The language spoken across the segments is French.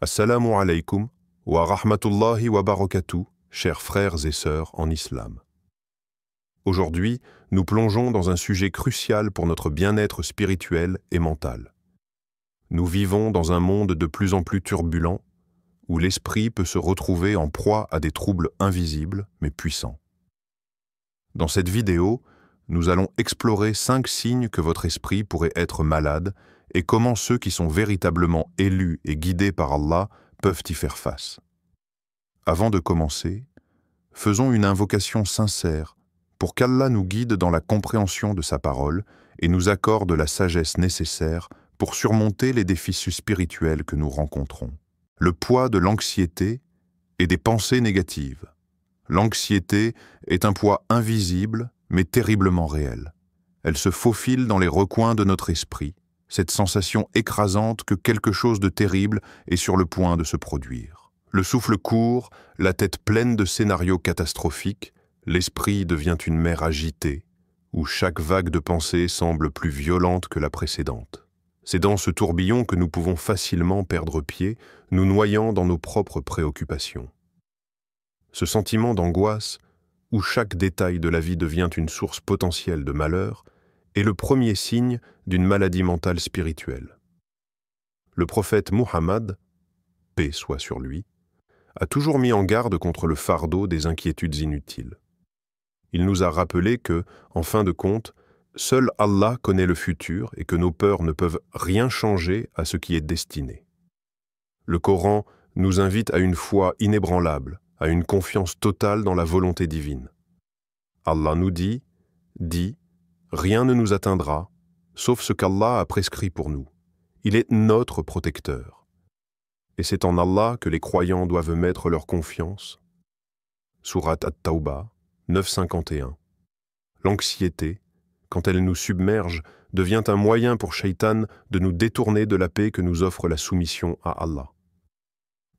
Assalamu alaikum wa rahmatullahi wa barakatuh, chers frères et sœurs en islam. Aujourd'hui, nous plongeons dans un sujet crucial pour notre bien-être spirituel et mental. Nous vivons dans un monde de plus en plus turbulent, où l'esprit peut se retrouver en proie à des troubles invisibles mais puissants. Dans cette vidéo, nous allons explorer 5 signes que votre esprit pourrait être malade et comment ceux qui sont véritablement élus et guidés par Allah peuvent y faire face. Avant de commencer, faisons une invocation sincère pour qu'Allah nous guide dans la compréhension de sa parole et nous accorde la sagesse nécessaire pour surmonter les défis spirituels que nous rencontrons. Le poids de l'anxiété et des pensées négatives. L'anxiété est un poids invisible mais terriblement réel. Elle se faufile dans les recoins de notre esprit, cette sensation écrasante que quelque chose de terrible est sur le point de se produire. Le souffle court, la tête pleine de scénarios catastrophiques, l'esprit devient une mer agitée, où chaque vague de pensée semble plus violente que la précédente. C'est dans ce tourbillon que nous pouvons facilement perdre pied, nous noyant dans nos propres préoccupations. Ce sentiment d'angoisse, où chaque détail de la vie devient une source potentielle de malheur, est le premier signe d'une maladie mentale spirituelle. Le prophète Muhammad, paix soit sur lui, a toujours mis en garde contre le fardeau des inquiétudes inutiles. Il nous a rappelé que, en fin de compte, seul Allah connaît le futur et que nos peurs ne peuvent rien changer à ce qui est destiné. Le Coran nous invite à une foi inébranlable, à une confiance totale dans la volonté divine. Allah nous dit « Rien ne nous atteindra, sauf ce qu'Allah a prescrit pour nous. Il est notre protecteur. » Et c'est en Allah que les croyants doivent mettre leur confiance. Surat At-Tawbah, 9:51. L'anxiété, quand elle nous submerge, devient un moyen pour Shaitan de nous détourner de la paix que nous offre la soumission à Allah.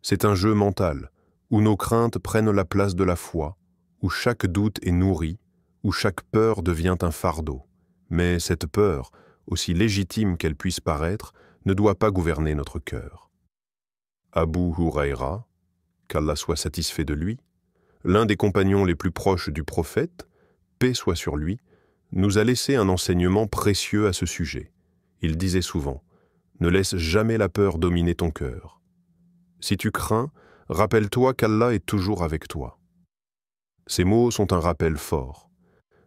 C'est un jeu mental, où nos craintes prennent la place de la foi, où chaque doute est nourri, où chaque peur devient un fardeau. Mais cette peur, aussi légitime qu'elle puisse paraître, ne doit pas gouverner notre cœur. Abu Huraïra, qu'Allah soit satisfait de lui, l'un des compagnons les plus proches du prophète, paix soit sur lui, nous a laissé un enseignement précieux à ce sujet. Il disait souvent « Ne laisse jamais la peur dominer ton cœur. Si tu crains, rappelle-toi qu'Allah est toujours avec toi. » Ces mots sont un rappel fort.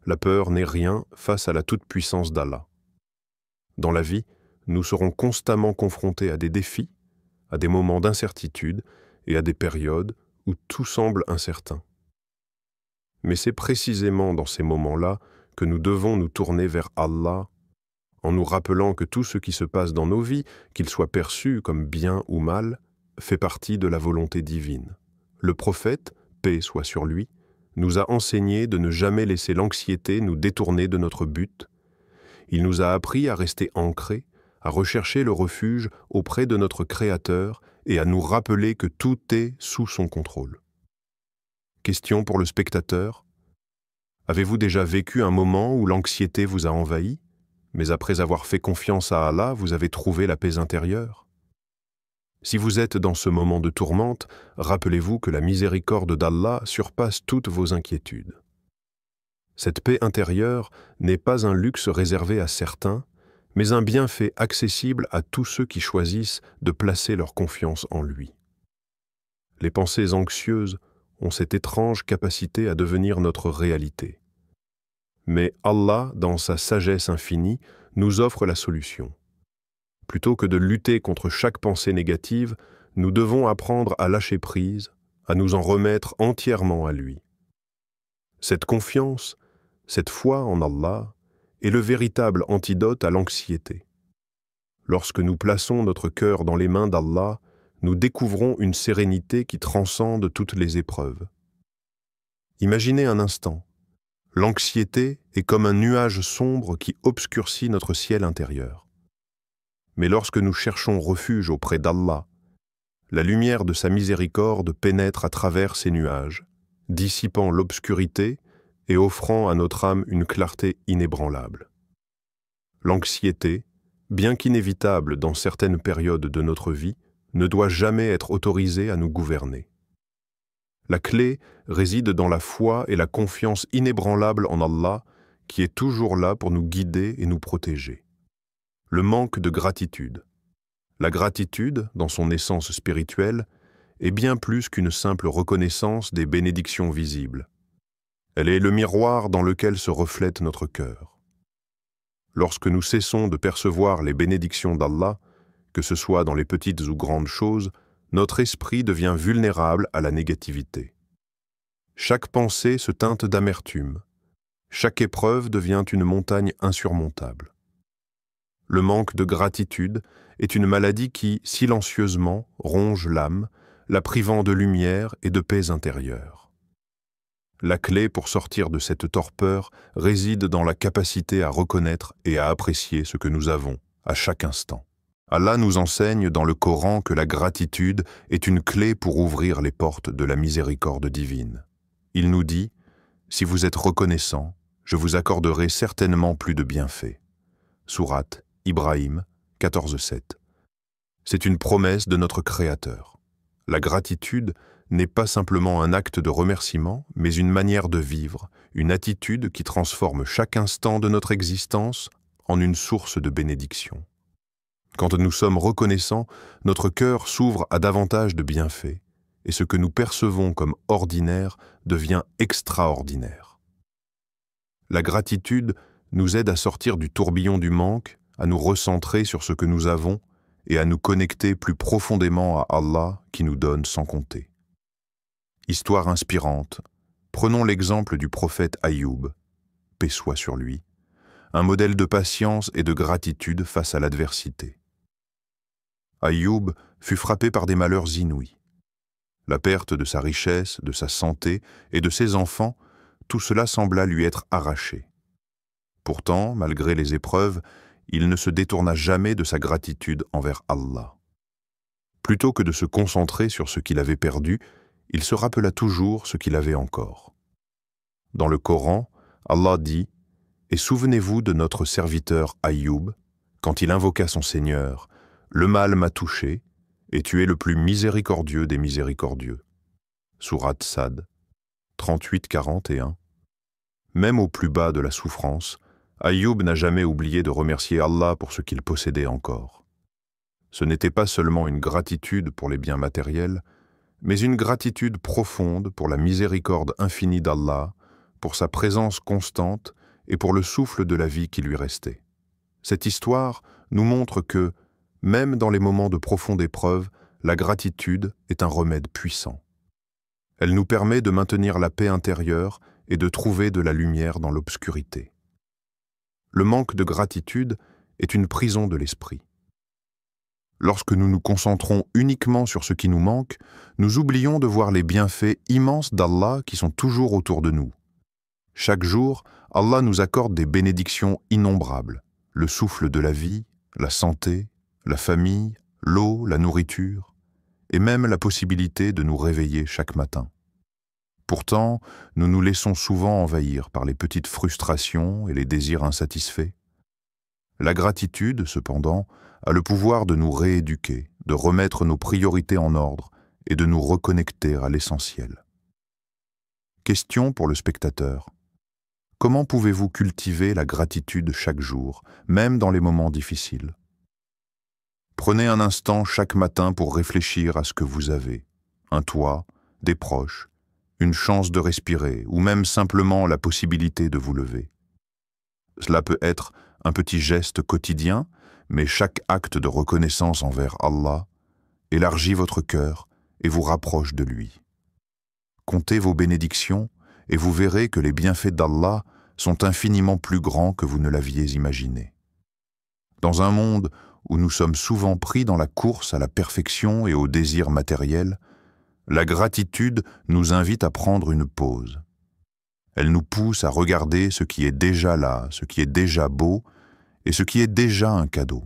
La peur n'est rien face à la toute-puissance d'Allah. Dans la vie, nous serons constamment confrontés à des défis, à des moments d'incertitude et à des périodes où tout semble incertain. Mais c'est précisément dans ces moments-là que nous devons nous tourner vers Allah en nous rappelant que tout ce qui se passe dans nos vies, qu'il soit perçu comme bien ou mal, fait partie de la volonté divine. Le prophète, paix soit sur lui, nous a enseigné de ne jamais laisser l'anxiété nous détourner de notre but. Il nous a appris à rester ancrés, à rechercher le refuge auprès de notre Créateur et à nous rappeler que tout est sous son contrôle. Question pour le spectateur. Avez-vous déjà vécu un moment où l'anxiété vous a envahi, mais après avoir fait confiance à Allah, vous avez trouvé la paix intérieure? Si vous êtes dans ce moment de tourmente, rappelez-vous que la miséricorde d'Allah surpasse toutes vos inquiétudes. Cette paix intérieure n'est pas un luxe réservé à certains, mais un bienfait accessible à tous ceux qui choisissent de placer leur confiance en lui. Les pensées anxieuses ont cette étrange capacité à devenir notre réalité. Mais Allah, dans sa sagesse infinie, nous offre la solution. Plutôt que de lutter contre chaque pensée négative, nous devons apprendre à lâcher prise, à nous en remettre entièrement à lui. Cette confiance, cette foi en Allah, est le véritable antidote à l'anxiété. Lorsque nous plaçons notre cœur dans les mains d'Allah, nous découvrons une sérénité qui transcende toutes les épreuves. Imaginez un instant, l'anxiété est comme un nuage sombre qui obscurcit notre ciel intérieur. Mais lorsque nous cherchons refuge auprès d'Allah, la lumière de sa miséricorde pénètre à travers ces nuages, dissipant l'obscurité et offrant à notre âme une clarté inébranlable. L'anxiété, bien qu'inévitable dans certaines périodes de notre vie, ne doit jamais être autorisé à nous gouverner. La clé réside dans la foi et la confiance inébranlable en Allah, qui est toujours là pour nous guider et nous protéger. Le manque de gratitude. La gratitude, dans son essence spirituelle, est bien plus qu'une simple reconnaissance des bénédictions visibles. Elle est le miroir dans lequel se reflète notre cœur. Lorsque nous cessons de percevoir les bénédictions d'Allah, que ce soit dans les petites ou grandes choses, notre esprit devient vulnérable à la négativité. Chaque pensée se teinte d'amertume. Chaque épreuve devient une montagne insurmontable. Le manque de gratitude est une maladie qui, silencieusement, ronge l'âme, la privant de lumière et de paix intérieure. La clé pour sortir de cette torpeur réside dans la capacité à reconnaître et à apprécier ce que nous avons, à chaque instant. Allah nous enseigne dans le Coran que la gratitude est une clé pour ouvrir les portes de la miséricorde divine. Il nous dit « Si vous êtes reconnaissant, je vous accorderai certainement plus de bienfaits. » Sourate Ibrahim 14:7. C'est une promesse de notre Créateur. La gratitude n'est pas simplement un acte de remerciement, mais une manière de vivre, une attitude qui transforme chaque instant de notre existence en une source de bénédiction. Quand nous sommes reconnaissants, notre cœur s'ouvre à davantage de bienfaits, et ce que nous percevons comme ordinaire devient extraordinaire. La gratitude nous aide à sortir du tourbillon du manque, à nous recentrer sur ce que nous avons et à nous connecter plus profondément à Allah qui nous donne sans compter. Histoire inspirante, prenons l'exemple du prophète Ayoub, paix soit sur lui, un modèle de patience et de gratitude face à l'adversité. Ayoub fut frappé par des malheurs inouïs. La perte de sa richesse, de sa santé et de ses enfants, tout cela sembla lui être arraché. Pourtant, malgré les épreuves, il ne se détourna jamais de sa gratitude envers Allah. Plutôt que de se concentrer sur ce qu'il avait perdu, il se rappela toujours ce qu'il avait encore. Dans le Coran, Allah dit « Et souvenez-vous de notre serviteur Ayoub, quand il invoqua son Seigneur, « Le mal m'a touché, et tu es le plus miséricordieux des miséricordieux. » Sourate Sad 38-41. Même au plus bas de la souffrance, Ayoub n'a jamais oublié de remercier Allah pour ce qu'il possédait encore. Ce n'était pas seulement une gratitude pour les biens matériels, mais une gratitude profonde pour la miséricorde infinie d'Allah, pour sa présence constante et pour le souffle de la vie qui lui restait. Cette histoire nous montre que, même dans les moments de profonde épreuve, la gratitude est un remède puissant. Elle nous permet de maintenir la paix intérieure et de trouver de la lumière dans l'obscurité. Le manque de gratitude est une prison de l'esprit. Lorsque nous nous concentrons uniquement sur ce qui nous manque, nous oublions de voir les bienfaits immenses d'Allah qui sont toujours autour de nous. Chaque jour, Allah nous accorde des bénédictions innombrables, le souffle de la vie, la santé, la famille, l'eau, la nourriture, et même la possibilité de nous réveiller chaque matin. Pourtant, nous nous laissons souvent envahir par les petites frustrations et les désirs insatisfaits. La gratitude, cependant, a le pouvoir de nous rééduquer, de remettre nos priorités en ordre et de nous reconnecter à l'essentiel. Question pour le spectateur. Comment pouvez-vous cultiver la gratitude chaque jour, même dans les moments difficiles? Prenez un instant chaque matin pour réfléchir à ce que vous avez. Un toit, des proches, une chance de respirer ou même simplement la possibilité de vous lever. Cela peut être un petit geste quotidien, mais chaque acte de reconnaissance envers Allah élargit votre cœur et vous rapproche de lui. Comptez vos bénédictions et vous verrez que les bienfaits d'Allah sont infiniment plus grands que vous ne l'aviez imaginé. Dans un monde où nous sommes souvent pris dans la course à la perfection et au désir matériel, la gratitude nous invite à prendre une pause. Elle nous pousse à regarder ce qui est déjà là, ce qui est déjà beau et ce qui est déjà un cadeau.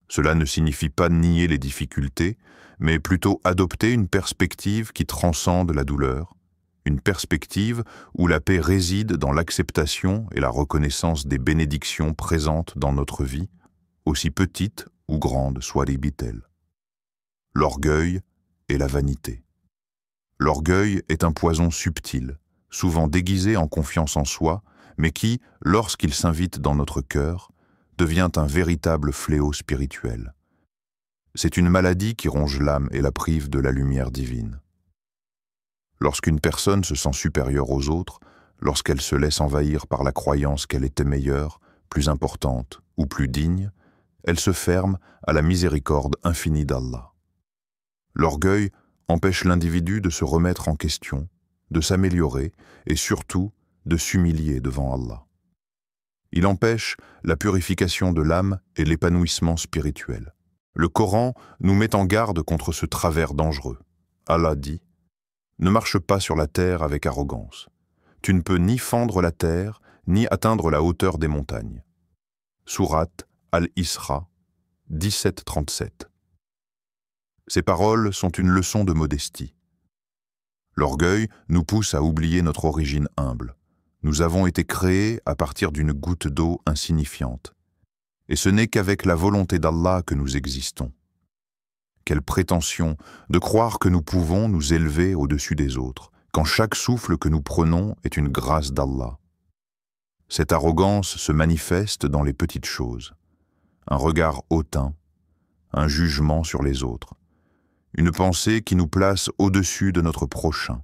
Cela ne signifie pas nier les difficultés, mais plutôt adopter une perspective qui transcende la douleur, une perspective où la paix réside dans l'acceptation et la reconnaissance des bénédictions présentes dans notre vie, aussi petites ou grandes soient-elles. l'orgueil et la vanité. L'orgueil est un poison subtil, souvent déguisé en confiance en soi, mais qui, lorsqu'il s'invite dans notre cœur, devient un véritable fléau spirituel. C'est une maladie qui ronge l'âme et la prive de la lumière divine. Lorsqu'une personne se sent supérieure aux autres, lorsqu'elle se laisse envahir par la croyance qu'elle était meilleure, plus importante ou plus digne, elle se ferme à la miséricorde infinie d'Allah. L'orgueil empêche l'individu de se remettre en question, de s'améliorer et surtout de s'humilier devant Allah. Il empêche la purification de l'âme et l'épanouissement spirituel. Le Coran nous met en garde contre ce travers dangereux. Allah dit « Ne marche pas sur la terre avec arrogance. Tu ne peux ni fendre la terre, ni atteindre la hauteur des montagnes. » Sourate Al-Isra 17-37. Ces paroles sont une leçon de modestie. L'orgueil nous pousse à oublier notre origine humble. Nous avons été créés à partir d'une goutte d'eau insignifiante. Et ce n'est qu'avec la volonté d'Allah que nous existons. Quelle prétention de croire que nous pouvons nous élever au-dessus des autres, quand chaque souffle que nous prenons est une grâce d'Allah. Cette arrogance se manifeste dans les petites choses. Un regard hautain, un jugement sur les autres, une pensée qui nous place au-dessus de notre prochain.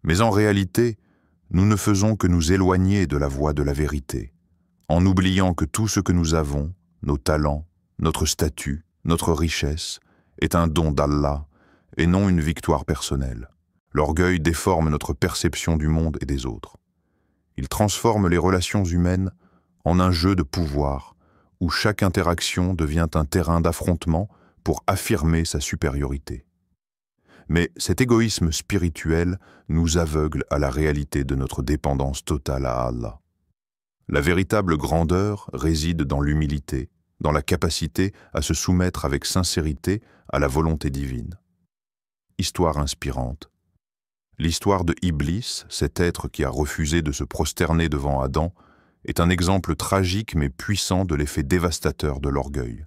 Mais en réalité, nous ne faisons que nous éloigner de la voie de la vérité, en oubliant que tout ce que nous avons, nos talents, notre statut, notre richesse, est un don d'Allah et non une victoire personnelle. L'orgueil déforme notre perception du monde et des autres. Il transforme les relations humaines en un jeu de pouvoir où chaque interaction devient un terrain d'affrontement pour affirmer sa supériorité. Mais cet égoïsme spirituel nous aveugle à la réalité de notre dépendance totale à Allah. La véritable grandeur réside dans l'humilité, dans la capacité à se soumettre avec sincérité à la volonté divine. Histoire inspirante. L'histoire de Iblis, cet être qui a refusé de se prosterner devant Adam, est un exemple tragique mais puissant de l'effet dévastateur de l'orgueil.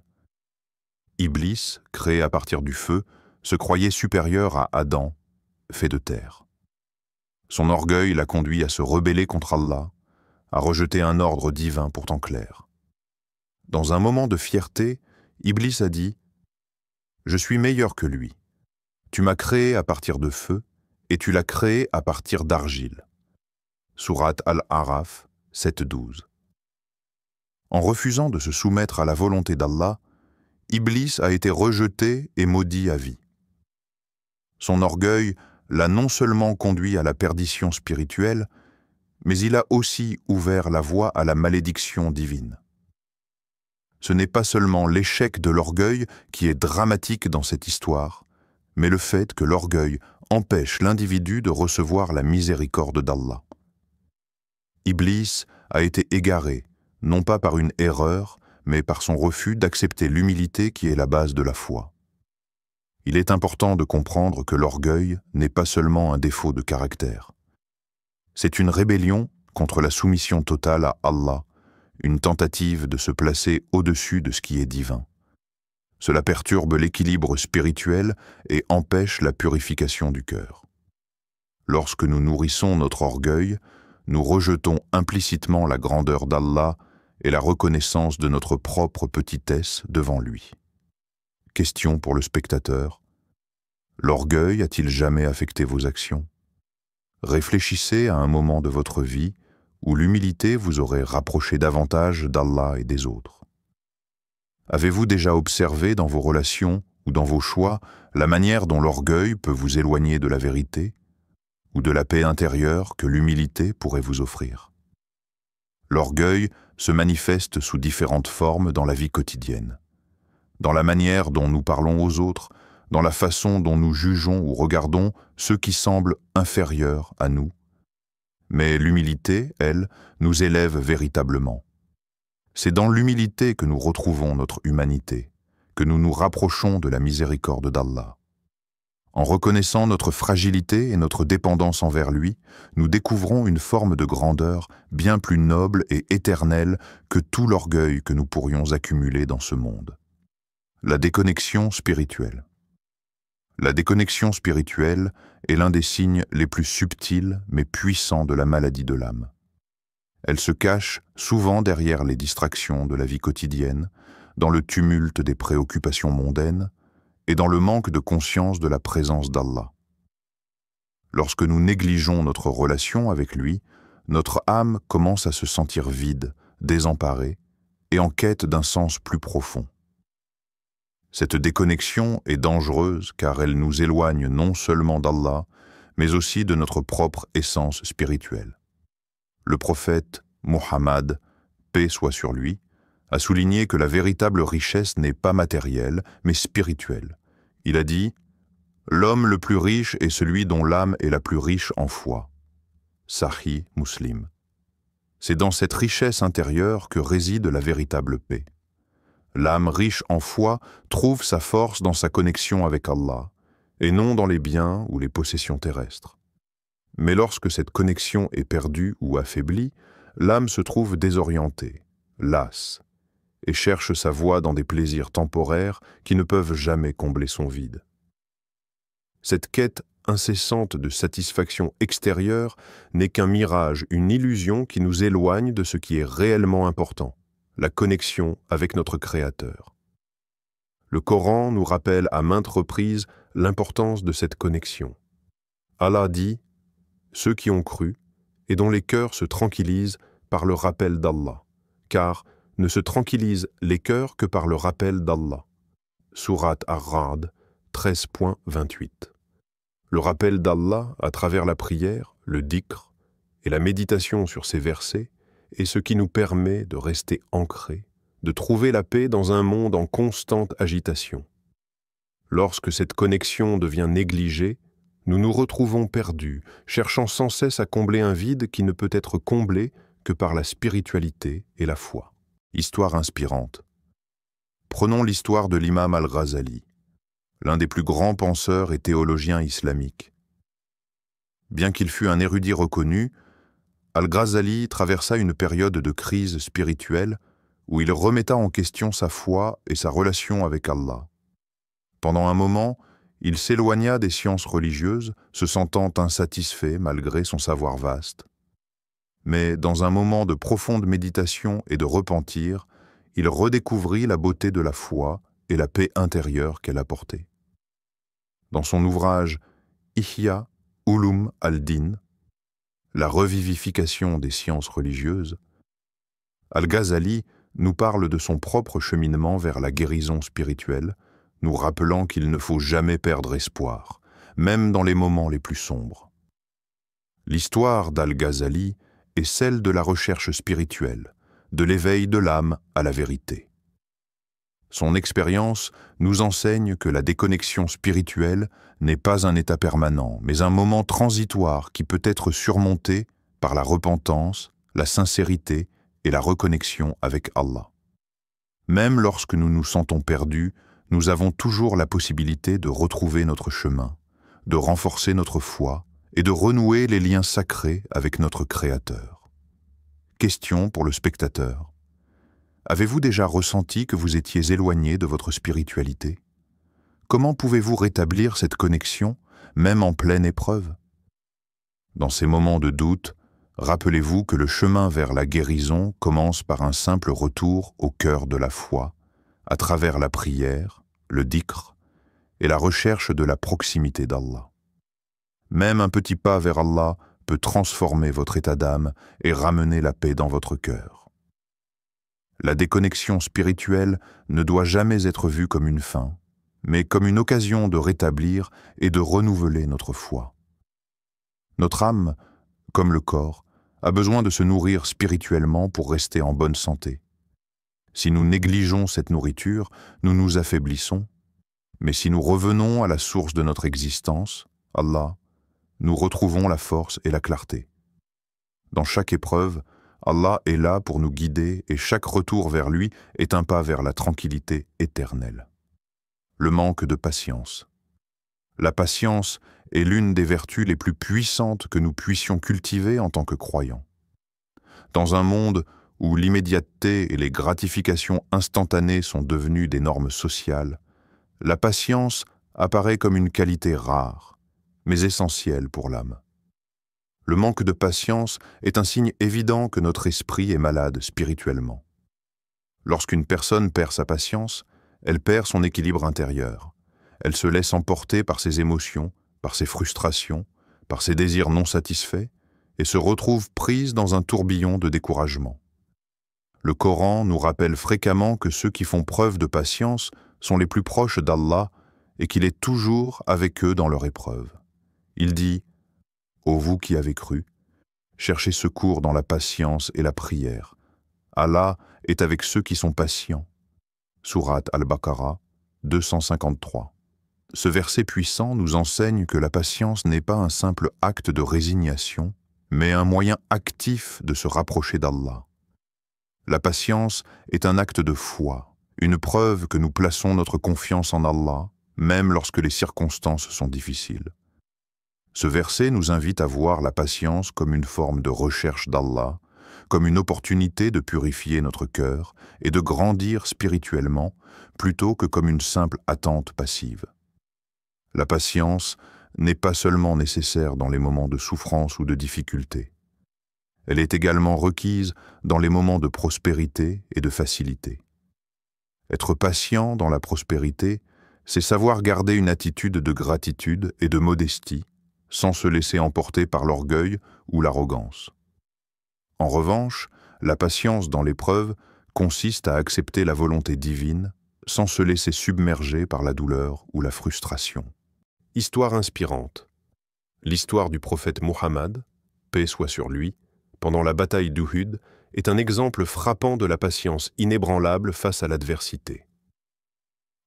Iblis, créé à partir du feu, se croyait supérieur à Adam, fait de terre. Son orgueil l'a conduit à se rebeller contre Allah, à rejeter un ordre divin pourtant clair. Dans un moment de fierté, Iblis a dit « Je suis meilleur que lui. Tu m'as créé à partir de feu, et tu l'as créé à partir d'argile. » Sourate Al-Araf 7-12. En refusant de se soumettre à la volonté d'Allah, Iblis a été rejeté et maudit à vie. Son orgueil l'a non seulement conduit à la perdition spirituelle, mais il a aussi ouvert la voie à la malédiction divine. Ce n'est pas seulement l'échec de l'orgueil qui est dramatique dans cette histoire, mais le fait que l'orgueil empêche l'individu de recevoir la miséricorde d'Allah. Iblis a été égaré, non pas par une erreur, mais par son refus d'accepter l'humilité qui est la base de la foi. Il est important de comprendre que l'orgueil n'est pas seulement un défaut de caractère. C'est une rébellion contre la soumission totale à Allah, une tentative de se placer au-dessus de ce qui est divin. Cela perturbe l'équilibre spirituel et empêche la purification du cœur. Lorsque nous nourrissons notre orgueil, nous rejetons implicitement la grandeur d'Allah et la reconnaissance de notre propre petitesse devant lui. Question pour le spectateur. L'orgueil a-t-il jamais affecté vos actions? Réfléchissez à un moment de votre vie où l'humilité vous aurait rapproché davantage d'Allah et des autres. Avez-vous déjà observé dans vos relations ou dans vos choix la manière dont l'orgueil peut vous éloigner de la vérité ou de la paix intérieure que l'humilité pourrait vous offrir? L'orgueil se manifeste sous différentes formes dans la vie quotidienne. Dans la manière dont nous parlons aux autres, dans la façon dont nous jugeons ou regardons ceux qui semblent inférieurs à nous. Mais l'humilité, elle, nous élève véritablement. C'est dans l'humilité que nous retrouvons notre humanité, que nous nous rapprochons de la miséricorde d'Allah. En reconnaissant notre fragilité et notre dépendance envers lui, nous découvrons une forme de grandeur bien plus noble et éternelle que tout l'orgueil que nous pourrions accumuler dans ce monde. La déconnexion spirituelle. La déconnexion spirituelle est l'un des signes les plus subtils mais puissants de la maladie de l'âme. Elle se cache souvent derrière les distractions de la vie quotidienne, dans le tumulte des préoccupations mondaines et dans le manque de conscience de la présence d'Allah. Lorsque nous négligeons notre relation avec lui, notre âme commence à se sentir vide, désemparée et en quête d'un sens plus profond. Cette déconnexion est dangereuse car elle nous éloigne non seulement d'Allah, mais aussi de notre propre essence spirituelle. Le prophète Muhammad, paix soit sur lui, a souligné que la véritable richesse n'est pas matérielle, mais spirituelle. Il a dit « L'homme le plus riche est celui dont l'âme est la plus riche en foi. » Sahih Muslim. C'est dans cette richesse intérieure que réside la véritable paix. L'âme riche en foi trouve sa force dans sa connexion avec Allah, et non dans les biens ou les possessions terrestres. Mais lorsque cette connexion est perdue ou affaiblie, l'âme se trouve désorientée, lasse, et cherche sa voie dans des plaisirs temporaires qui ne peuvent jamais combler son vide. Cette quête incessante de satisfaction extérieure n'est qu'un mirage, une illusion qui nous éloigne de ce qui est réellement important, la connexion avec notre Créateur. Le Coran nous rappelle à maintes reprises l'importance de cette connexion. Allah dit « Ceux qui ont cru et dont les cœurs se tranquillisent par le rappel d'Allah, car ne se tranquillisent les cœurs que par le rappel d'Allah. » Sourate Ar-Ra'd 13.28. Le rappel d'Allah à travers la prière, le dhikr et la méditation sur ces versets est ce qui nous permet de rester ancrés, de trouver la paix dans un monde en constante agitation. Lorsque cette connexion devient négligée, nous nous retrouvons perdus, cherchant sans cesse à combler un vide qui ne peut être comblé que par la spiritualité et la foi. Histoire inspirante. Prenons l'histoire de l'imam Al-Ghazali, l'un des plus grands penseurs et théologiens islamiques. Bien qu'il fût un érudit reconnu, Al-Ghazali traversa une période de crise spirituelle où il remetta en question sa foi et sa relation avec Allah. Pendant un moment, il s'éloigna des sciences religieuses, se sentant insatisfait malgré son savoir vaste. Mais dans un moment de profonde méditation et de repentir, il redécouvrit la beauté de la foi et la paix intérieure qu'elle apportait. Dans son ouvrage Ihya Ulum al-Din, la revivification des sciences religieuses, Al-Ghazali nous parle de son propre cheminement vers la guérison spirituelle, nous rappelant qu'il ne faut jamais perdre espoir, même dans les moments les plus sombres. L'histoire d'Al-Ghazali est celle de la recherche spirituelle, de l'éveil de l'âme à la vérité. Son expérience nous enseigne que la déconnexion spirituelle n'est pas un état permanent, mais un moment transitoire qui peut être surmonté par la repentance, la sincérité et la reconnexion avec Allah. Même lorsque nous nous sentons perdus, nous avons toujours la possibilité de retrouver notre chemin, de renforcer notre foi et de renouer les liens sacrés avec notre Créateur. Question pour le spectateur. Avez-vous déjà ressenti que vous étiez éloigné de votre spiritualité? Comment pouvez-vous rétablir cette connexion, même en pleine épreuve? Dans ces moments de doute, rappelez-vous que le chemin vers la guérison commence par un simple retour au cœur de la foi, à travers la prière, le dhikr et la recherche de la proximité d'Allah. Même un petit pas vers Allah peut transformer votre état d'âme et ramener la paix dans votre cœur. La déconnexion spirituelle ne doit jamais être vue comme une fin, mais comme une occasion de rétablir et de renouveler notre foi. Notre âme, comme le corps, a besoin de se nourrir spirituellement pour rester en bonne santé. Si nous négligeons cette nourriture, nous nous affaiblissons, mais si nous revenons à la source de notre existence, Allah, nous retrouvons la force et la clarté. Dans chaque épreuve, Allah est là pour nous guider et chaque retour vers lui est un pas vers la tranquillité éternelle. Le manque de patience. La patience est l'une des vertus les plus puissantes que nous puissions cultiver en tant que croyants. Dans un monde où l'immédiateté et les gratifications instantanées sont devenues des normes sociales, la patience apparaît comme une qualité rare, mais essentielle pour l'âme. Le manque de patience est un signe évident que notre esprit est malade spirituellement. Lorsqu'une personne perd sa patience, elle perd son équilibre intérieur. Elle se laisse emporter par ses émotions, par ses frustrations, par ses désirs non satisfaits, et se retrouve prise dans un tourbillon de découragement. Le Coran nous rappelle fréquemment que ceux qui font preuve de patience sont les plus proches d'Allah et qu'il est toujours avec eux dans leur épreuve. Il dit « Ô vous qui avez cru, cherchez secours dans la patience et la prière. Allah est avec ceux qui sont patients. » Sourate Al-Baqarah 253. Ce verset puissant nous enseigne que la patience n'est pas un simple acte de résignation, mais un moyen actif de se rapprocher d'Allah. La patience est un acte de foi, une preuve que nous plaçons notre confiance en Allah, même lorsque les circonstances sont difficiles. Ce verset nous invite à voir la patience comme une forme de recherche d'Allah, comme une opportunité de purifier notre cœur et de grandir spirituellement, plutôt que comme une simple attente passive. La patience n'est pas seulement nécessaire dans les moments de souffrance ou de difficulté. Elle est également requise dans les moments de prospérité et de facilité. Être patient dans la prospérité, c'est savoir garder une attitude de gratitude et de modestie, sans se laisser emporter par l'orgueil ou l'arrogance. En revanche, la patience dans l'épreuve consiste à accepter la volonté divine sans se laisser submerger par la douleur ou la frustration. Histoire inspirante. L'histoire du prophète Muhammad, paix soit sur lui, pendant la bataille d'Uhud, est un exemple frappant de la patience inébranlable face à l'adversité.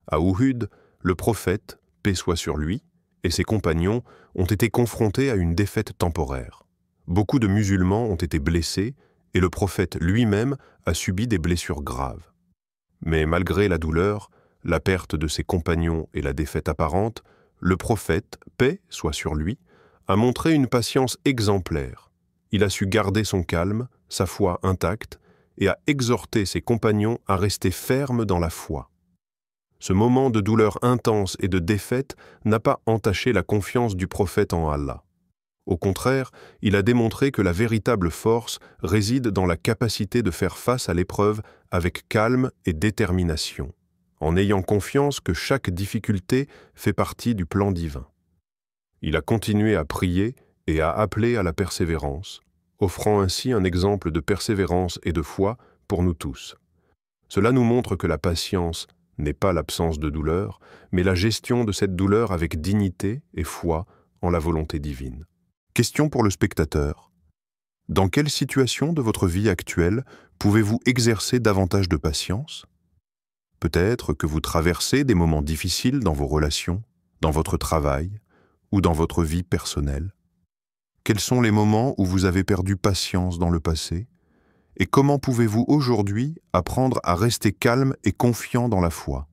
À Uhud, le prophète, paix soit sur lui, et ses compagnons ont été confrontés à une défaite temporaire. Beaucoup de musulmans ont été blessés et le prophète lui-même a subi des blessures graves. Mais malgré la douleur, la perte de ses compagnons et la défaite apparente, le prophète, paix soit sur lui, a montré une patience exemplaire. Il a su garder son calme, sa foi intacte, et a exhorté ses compagnons à rester fermes dans la foi. Ce moment de douleur intense et de défaite n'a pas entaché la confiance du prophète en Allah. Au contraire, il a démontré que la véritable force réside dans la capacité de faire face à l'épreuve avec calme et détermination, en ayant confiance que chaque difficulté fait partie du plan divin. Il a continué à prier et à appeler à la persévérance, offrant ainsi un exemple de persévérance et de foi pour nous tous. Cela nous montre que la patience n'est pas l'absence de douleur, mais la gestion de cette douleur avec dignité et foi en la volonté divine. Question pour le spectateur. Dans quelle situation de votre vie actuelle pouvez-vous exercer davantage de patience? Peut-être que vous traversez des moments difficiles dans vos relations, dans votre travail ou dans votre vie personnelle. Quels sont les moments où vous avez perdu patience dans le passé? Et comment pouvez-vous aujourd'hui apprendre à rester calme et confiant dans la foi?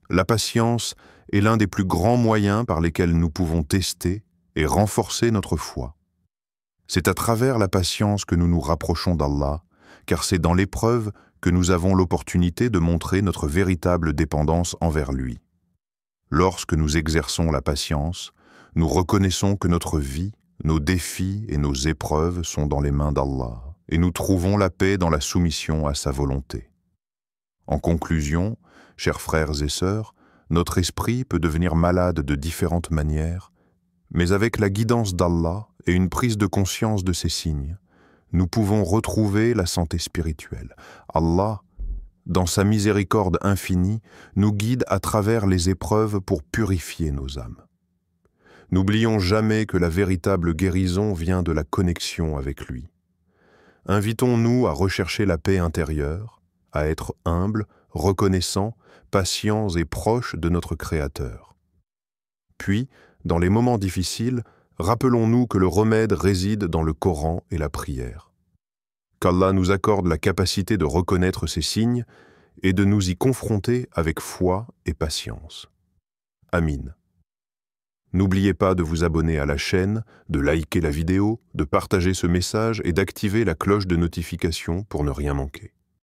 La patience est l'un des plus grands moyens par lesquels nous pouvons tester et renforcer notre foi. C'est à travers la patience que nous nous rapprochons d'Allah, car c'est dans l'épreuve que nous avons l'opportunité de montrer notre véritable dépendance envers lui. Lorsque nous exerçons la patience, nous reconnaissons que notre vie, nos défis et nos épreuves sont dans les mains d'Allah, et nous trouvons la paix dans la soumission à sa volonté. En conclusion, chers frères et sœurs, notre esprit peut devenir malade de différentes manières, mais avec la guidance d'Allah et une prise de conscience de ces signes, nous pouvons retrouver la santé spirituelle. Allah, dans sa miséricorde infinie, nous guide à travers les épreuves pour purifier nos âmes. N'oublions jamais que la véritable guérison vient de la connexion avec lui. Invitons-nous à rechercher la paix intérieure, à être humbles, reconnaissants, patients et proches de notre Créateur. Puis, dans les moments difficiles, rappelons-nous que le remède réside dans le Coran et la prière. Qu'Allah nous accorde la capacité de reconnaître ces signes et de nous y confronter avec foi et patience. Amin. N'oubliez pas de vous abonner à la chaîne, de liker la vidéo, de partager ce message et d'activer la cloche de notification pour ne rien manquer.